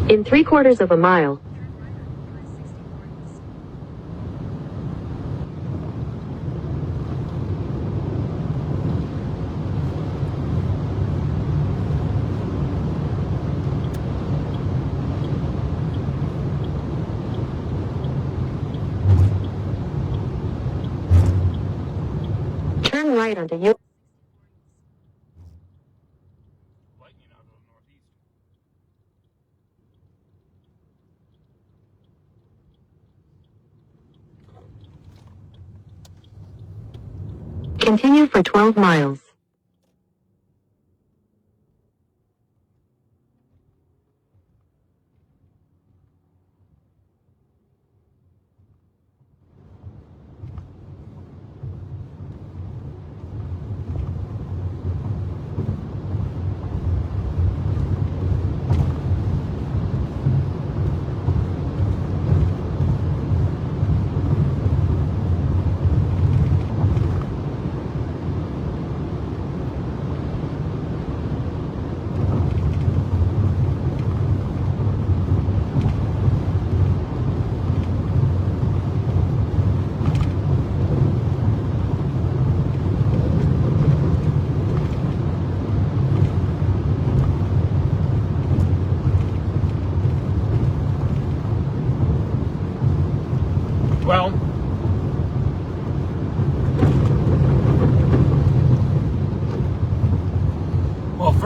In 3/4 of a mile, turn right onto U. Continue for 12 miles.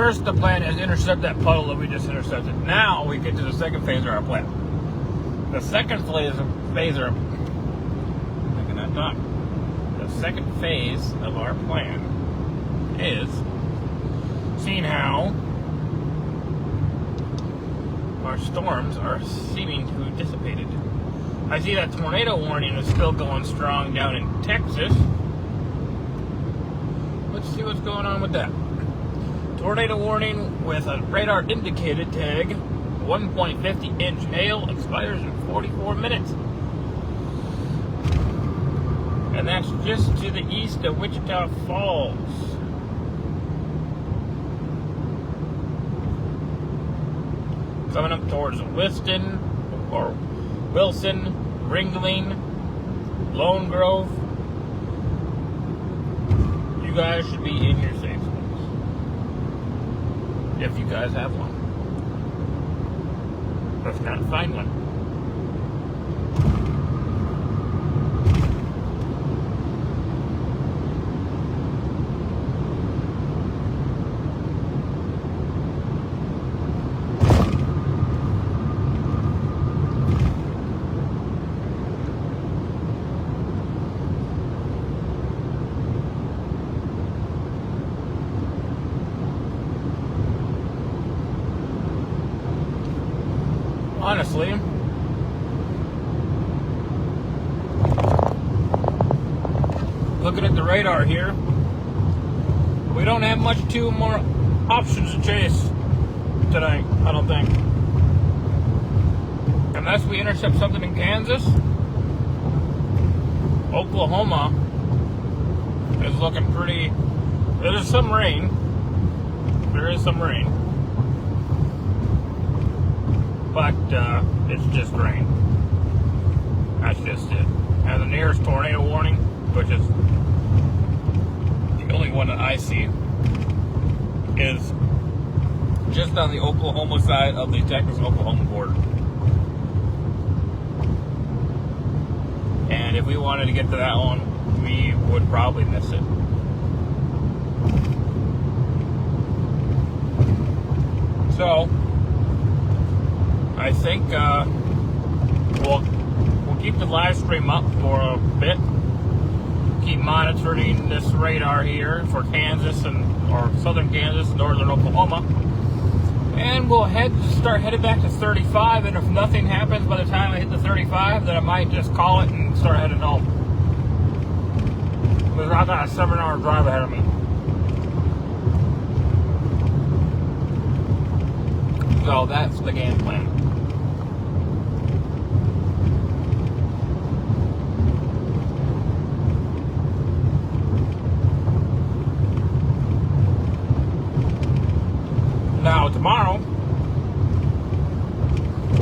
first, the plan is intercept that puddle that we just intercepted. Now we get to the second phase of our plan. The second phase of I cannot talk. The second phase of our plan is seeing how our storms are seeming to have dissipated. I see that tornado warning is still going strong down in Texas. Let's see what's going on with that. Tornado warning with a radar indicated tag, 1.50 inch hail, expires in 44 minutes. And that's just to the east of Wichita Falls. Coming up towards Wilson, Ringling, Lone Grove. You guys should be in your safe zones. If you guys have one. If not, find one. Honestly, looking at the radar here, we don't have two more options to chase tonight, I don't think. Unless we intercept something in Kansas, Oklahoma is looking pretty. There is some rain. But it's just rain. That's just it. And the nearest tornado warning, which is the only one that I see, is just on the Oklahoma side of the Texas-Oklahoma border. And if we wanted to get to that one, we would probably miss it. So I think we'll keep the live stream up for a bit. Keep monitoring this radar here for Kansas or southern Kansas, northern Oklahoma, and we'll start headed back to 35. And if nothing happens by the time I hit the 35, then I might just call it and start heading home. Because I've got a 7-hour drive ahead of me. So that's the game plan. Now, tomorrow,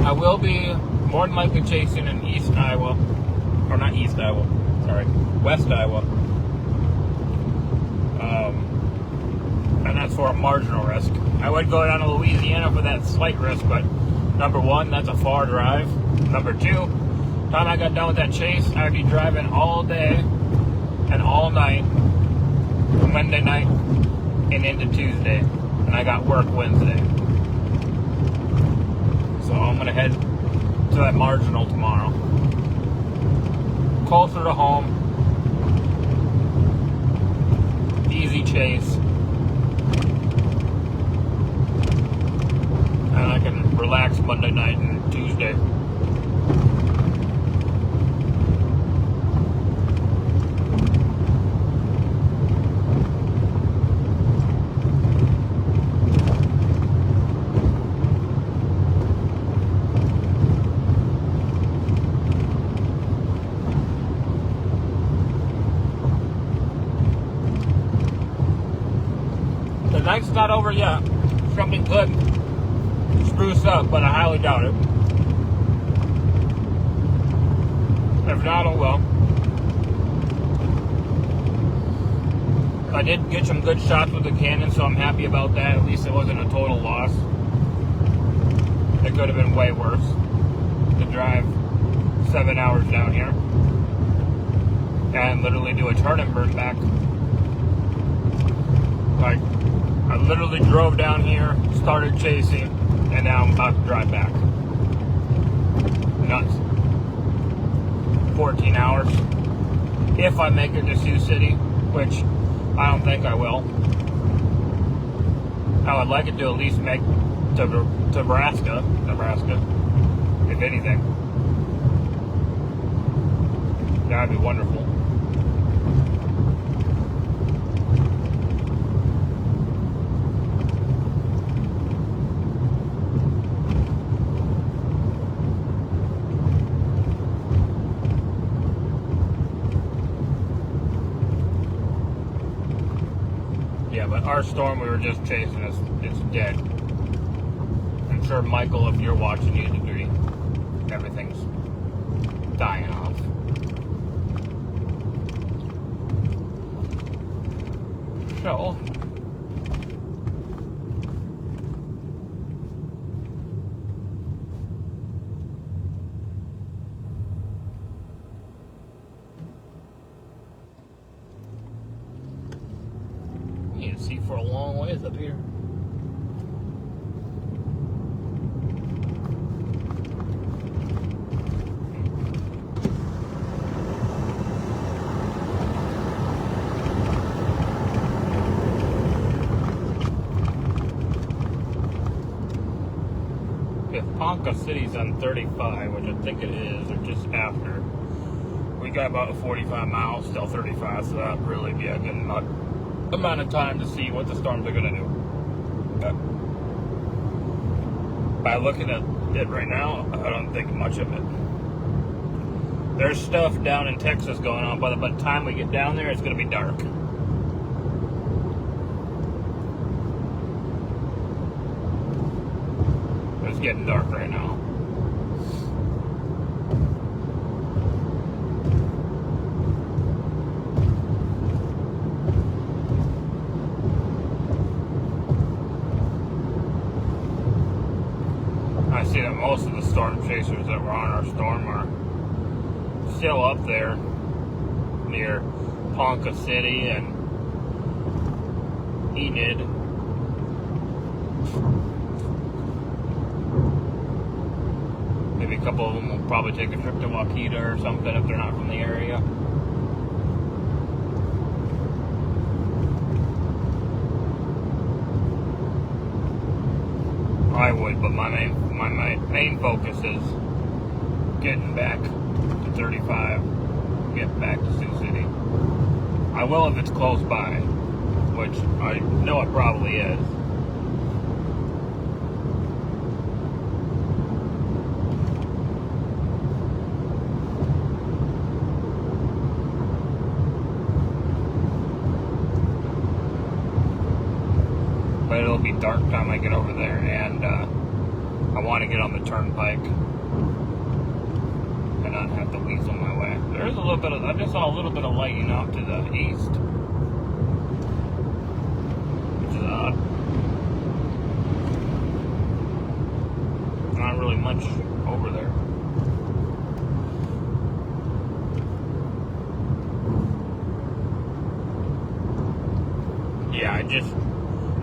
I will be more than likely chasing in West Iowa. And that's for a marginal risk. I would go down to Louisiana for that slight risk, but number one, that's a far drive. Number two, time I got done with that chase, I'd be driving all day and all night, Monday night and into Tuesday. And I got work Wednesday. So I'm going to head to that marginal tomorrow. Closer to home. Easy chase. And I can relax Monday night and Tuesday. The night's not over yet. Something could spruce up, but I highly doubt it. If not, oh well. I did get some good shots with the cannon, so I'm happy about that. At least it wasn't a total loss. It could have been way worse to drive 7 hours down here and literally do a turn and burn back. Like, I literally drove down here, started chasing, and now I'm about to drive back. Nuts. 14 hours. If I make it to Sioux City, which I don't think I will. I would like it to at least make to Nebraska, if anything. That would be wonderful. Yeah, but our storm we were just chasing it's dead. I'm sure, Michael, if you're watching, you'd agree. Everything's dying off. So, you can see for a long ways up here. If Ponca City's on 35, which I think it is, or just after, we got about 45 miles, still 35, so that'd really be a good amount of time to see what the storms are going to do. But by looking at it right now, I don't think much of it. There's stuff down in Texas going on, but by the time we get down there, it's going to be dark. It's getting dark right now. I see that most of the storm chasers that were on our storm are still up there near Ponca City and Enid. Maybe a couple of them will probably take a trip to Waukeeta or something if they're not from the area. I would, but my main focus is getting back to 35, get back to Sioux City. I will if it's close by, which I know it probably is. But it'll be dark time I get over there, and I want to get on the turnpike and not have to weasel my way. There's a little bit of, I just saw a little bit of lighting out to the east, which is odd. Not really much over there. Yeah,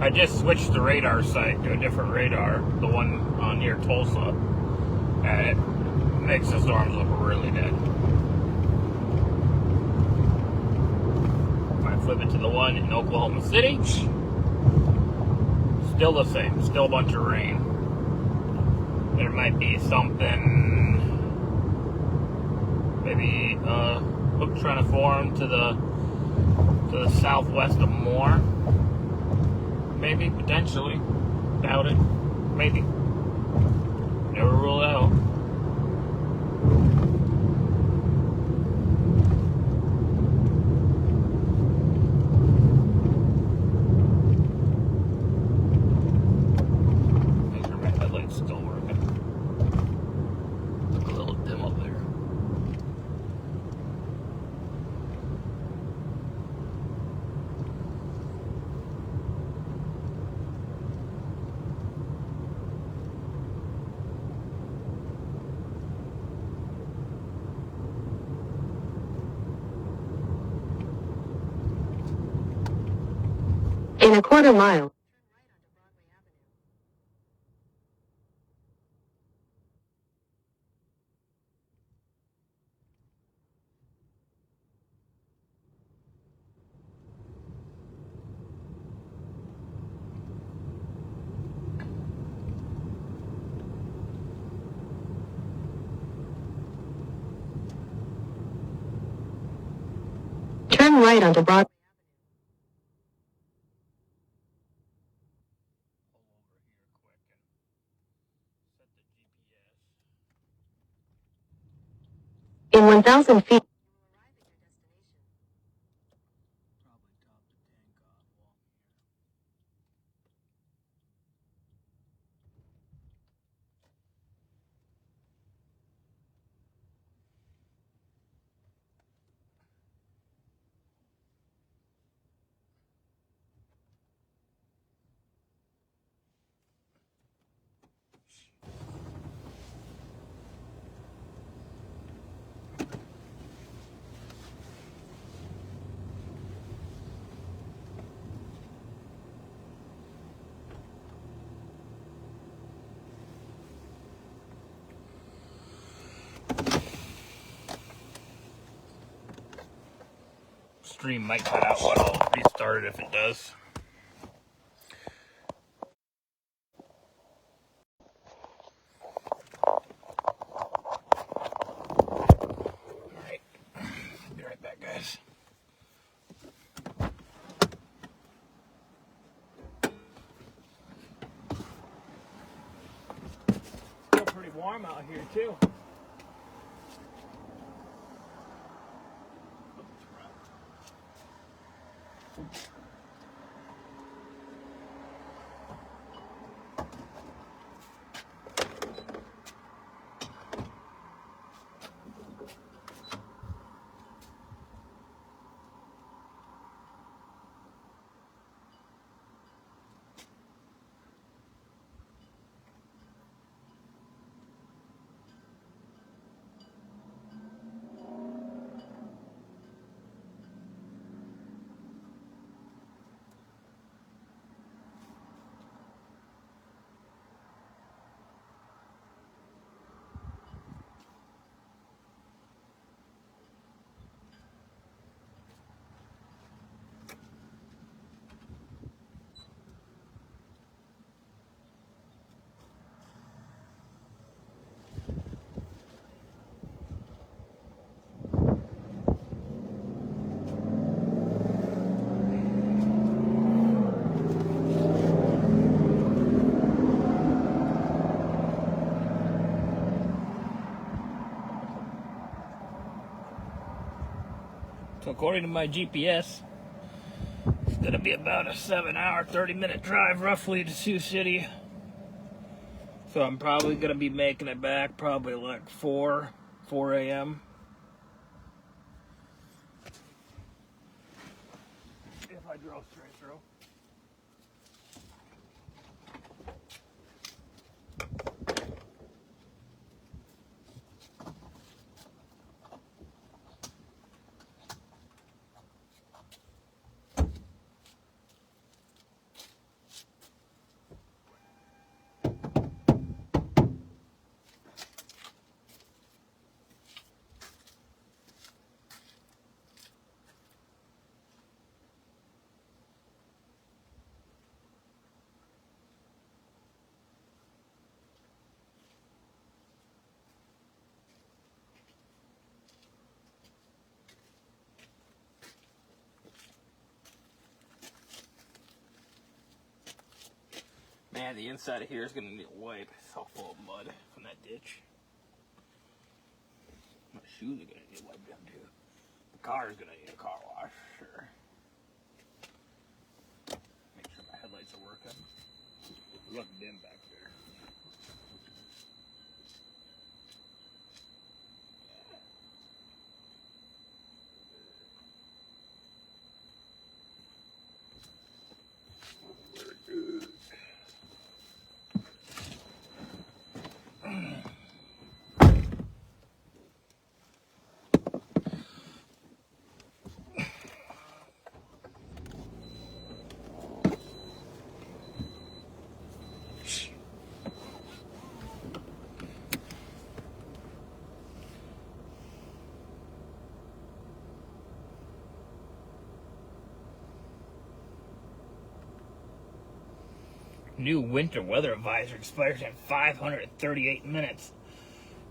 I just switched the radar site to a different radar, the one on near Tulsa, and it makes the storms look really dead. If I flip it to the one in Oklahoma City, still the same, still a bunch of rain. There might be something, maybe hook trying to form to the southwest of Moore. Maybe, potentially. Doubt it. Maybe. Never rule it out. Make sure my headlight's still working. Look a little dim up there. In a quarter mile, right onto Broad. Pull over here quick and set the GPS. In 1,000 feet. Probably top the tank off along here. Stream might cut out, but I'll restart it if it does. Alright. Be right back, guys. Still pretty warm out here, too. So according to my GPS, it's gonna be about a 7-hour, 30-minute drive roughly to Sioux City. So I'm probably gonna be making it back probably like 4 a.m. If I drove straight through. Man, the inside of here is going to need a wipe. It's all full of mud from that ditch. My shoes are going to need wiped down too. The car is going to need a car wash, sure. Make sure my headlights are working. Look dim back there. New winter weather advisory expires in 538 minutes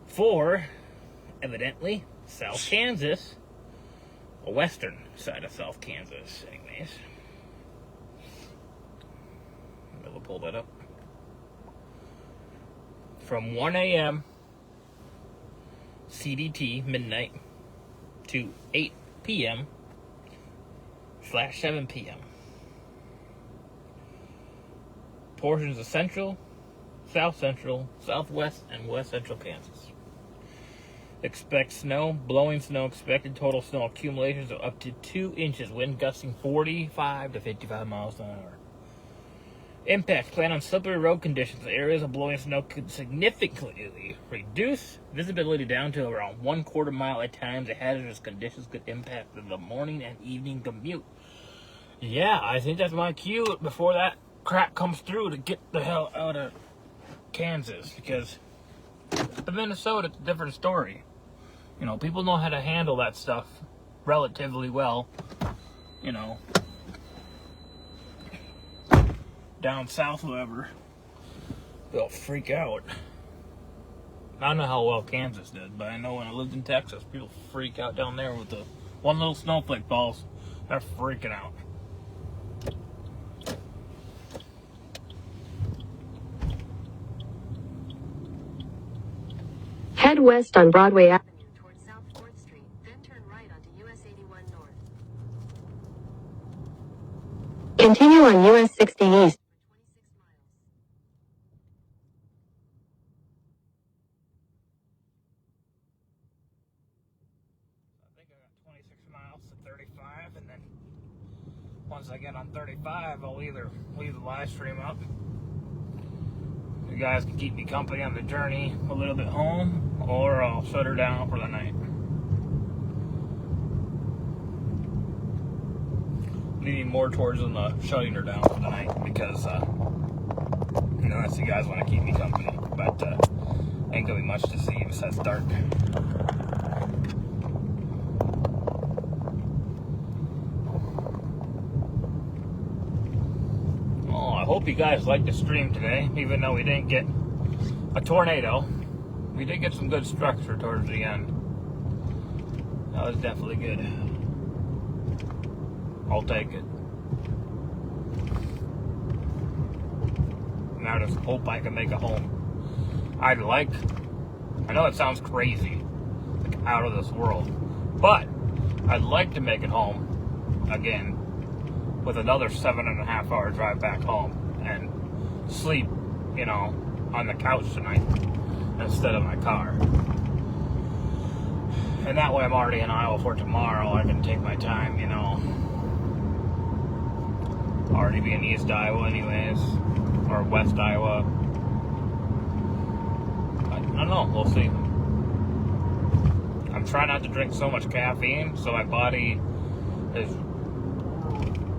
for, evidently, South Kansas, western side of South Kansas, anyways. We'll pull that up. From 1 a.m. CDT, midnight, to 8 p.m. / 7 p.m. Portions of central, south central, southwest, and west central Kansas. Expect snow, blowing snow, expected total snow accumulations of up to 2 inches, wind gusting 45 to 55 miles an hour. Impact, plan on slippery road conditions. Areas of blowing snow could significantly reduce visibility down to around 1/4 mile at times. The hazardous conditions could impact the morning and evening commute. Yeah, I think that's my cue before that crap comes through to get the hell out of Kansas, because the Minnesota, it's a different story. You know, people know how to handle that stuff relatively well. You know, down south, however, they'll freak out. I don't know how well Kansas did, but I know when I lived in Texas, people freak out down there with the one little snowflake falls. They're freaking out. Head west on Broadway Avenue towards South 4th Street, then turn right onto US 81 North. Continue on US 60 East for 26 miles. I think I got 26 miles to 35, and then once I get on 35, I'll either leave the live stream up. You guys can keep me company on the journey a little bit home, or I'll shut her down for the night. Leaning more towards the shutting her down for the night, because you know, unless you guys want to keep me company, but ain't gonna be much to see besides dark. I hope you guys liked the stream today, even though we didn't get a tornado. We did get some good structure towards the end. That was definitely good. I'll take it. Now I just hope I can make it home. I know it sounds crazy, like out of this world, but I'd like to make it home again with another 7.5 hour drive back home and sleep, you know, on the couch tonight instead of my car. And that way I'm already in Iowa for tomorrow. I can take my time, you know. Already be in East Iowa anyways, or West Iowa. I don't know, we'll see. I'm trying not to drink so much caffeine, so my body is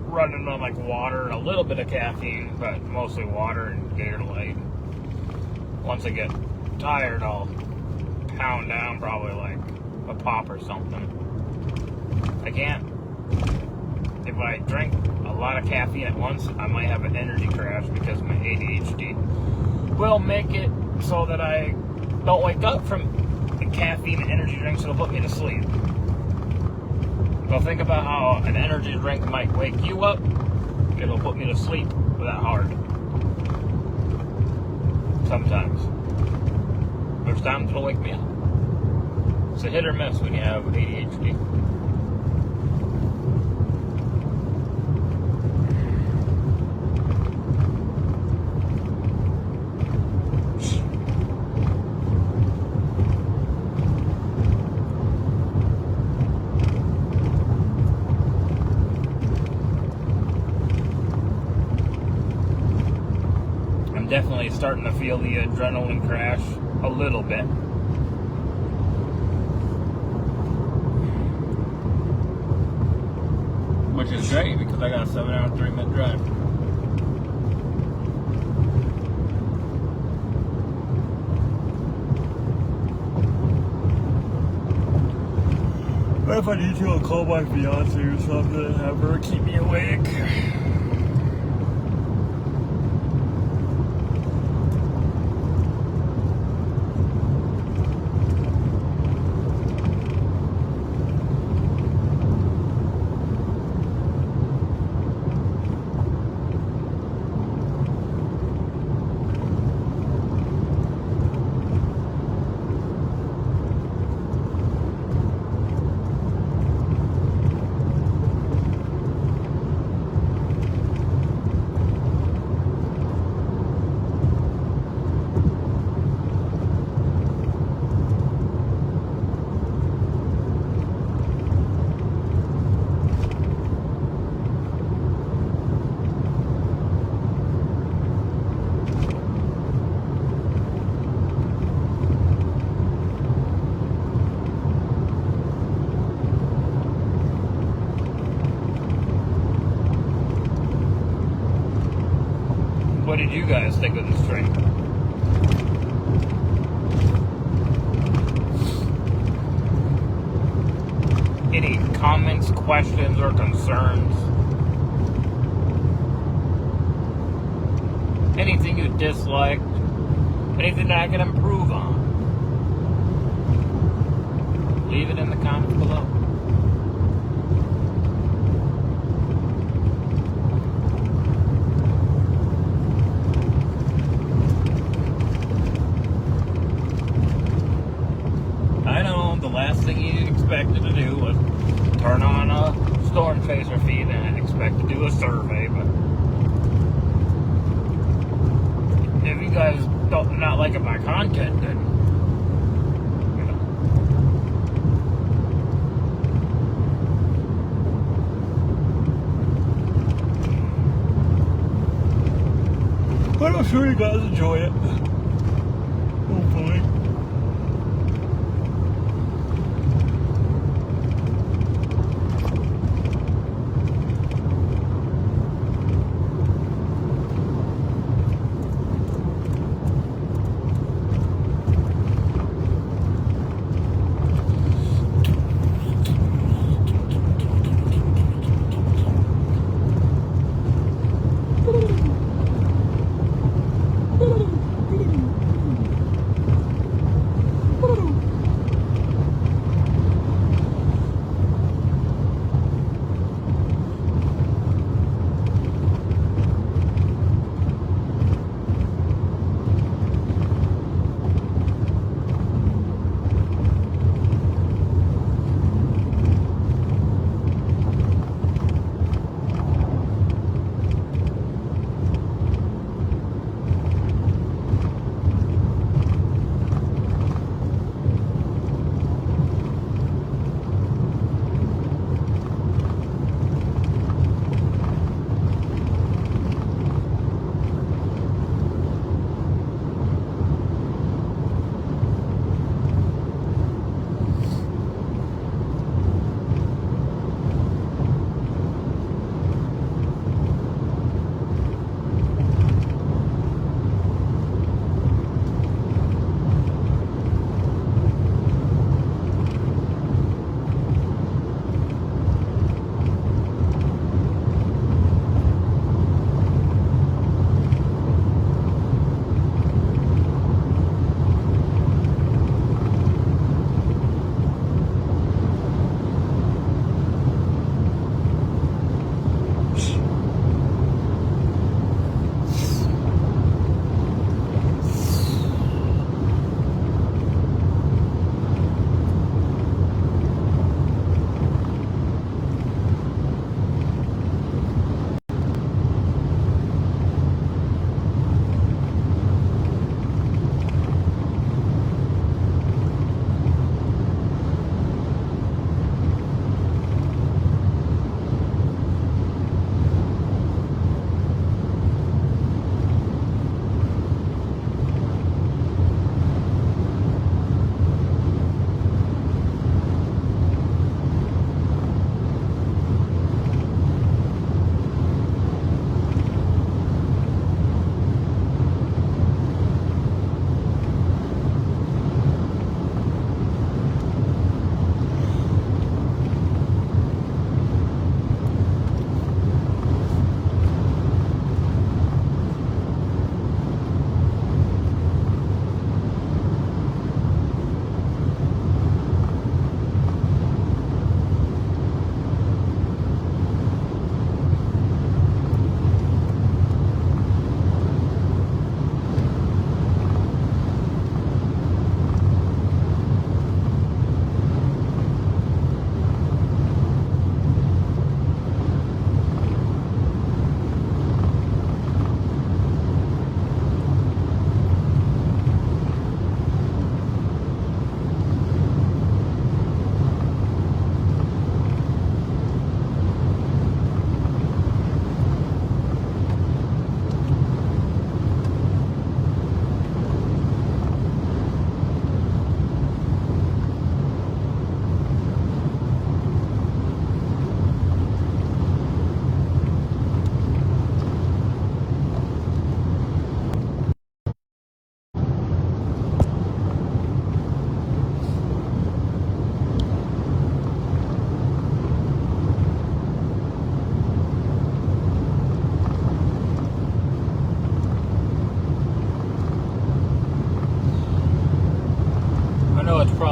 running on like water and a little bit of caffeine, but mostly water and Gatorade. Once I get tired, I'll pound down probably like a pop or something. I can't. If I drink a lot of caffeine at once, I might have an energy crash because my ADHD will make it so that I don't wake up from the caffeine and energy drinks. It'll put me to sleep. So think about how an energy drink might wake you up. It'll put me to sleep that hard. Sometimes. There's times it'll wake me up. It's a hit or miss when you have ADHD. Definitely starting to feel the adrenaline crash a little bit. Which is great because I got a 7 hour, 3-minute drive. If I need to, I'll call my fiance or something and have her keep me awake. What did you guys think of this train? Any comments, questions, or concerns? Anything you disliked? Anything that I can improve on? Leave it in the comments below. I know the last thing you expected to do was turn on a storm chaser feed and expect to do a survey, but if you guys don't not like my content, then you know. But I'm sure you guys enjoy it. Hopefully.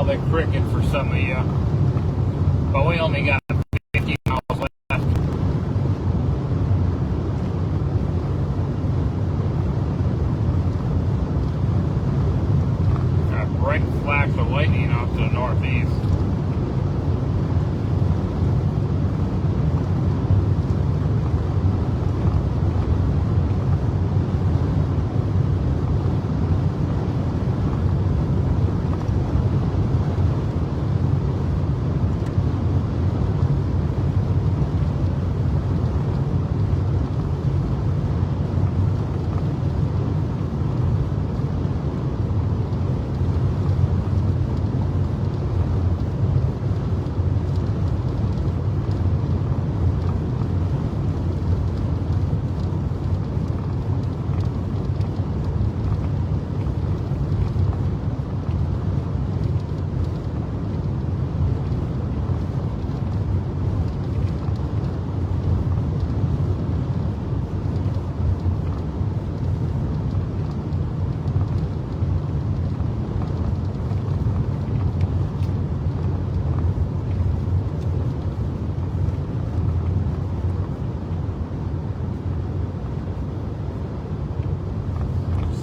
probably cricket for some of you. But we only got 50 miles left. Got a bright flash of lightning off to the northeast.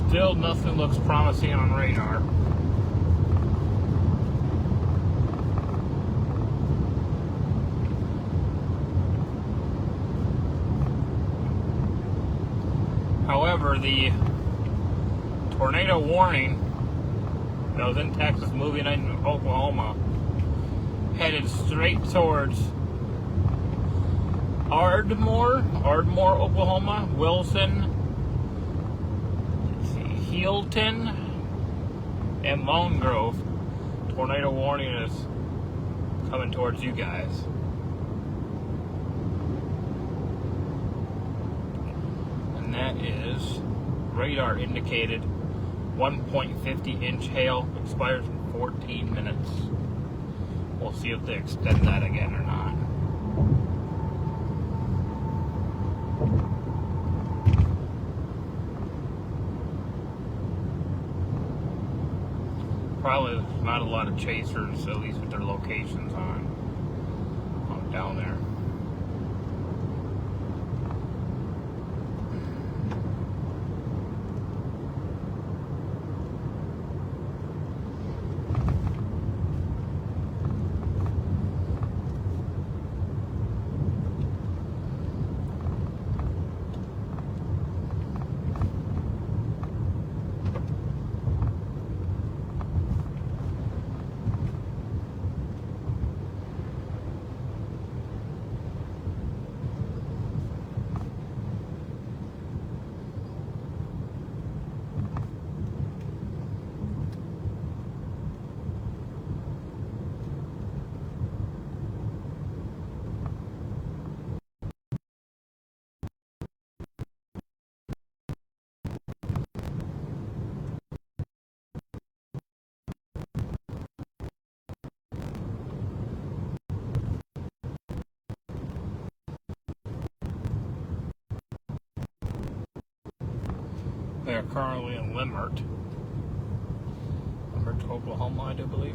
Still nothing looks promising on radar. However, the tornado warning that was in Texas moving into Oklahoma headed straight towards Ardmore, Oklahoma, Wilson, Healdton, and Lone Grove. Tornado warning is coming towards you guys. And that is radar indicated 1.50 inch hail, expires in 14 minutes. We'll see if they extend that again or not. Probably not a lot of chasers, at least with their locations on down there. They are currently in Limert, Oklahoma, I do believe.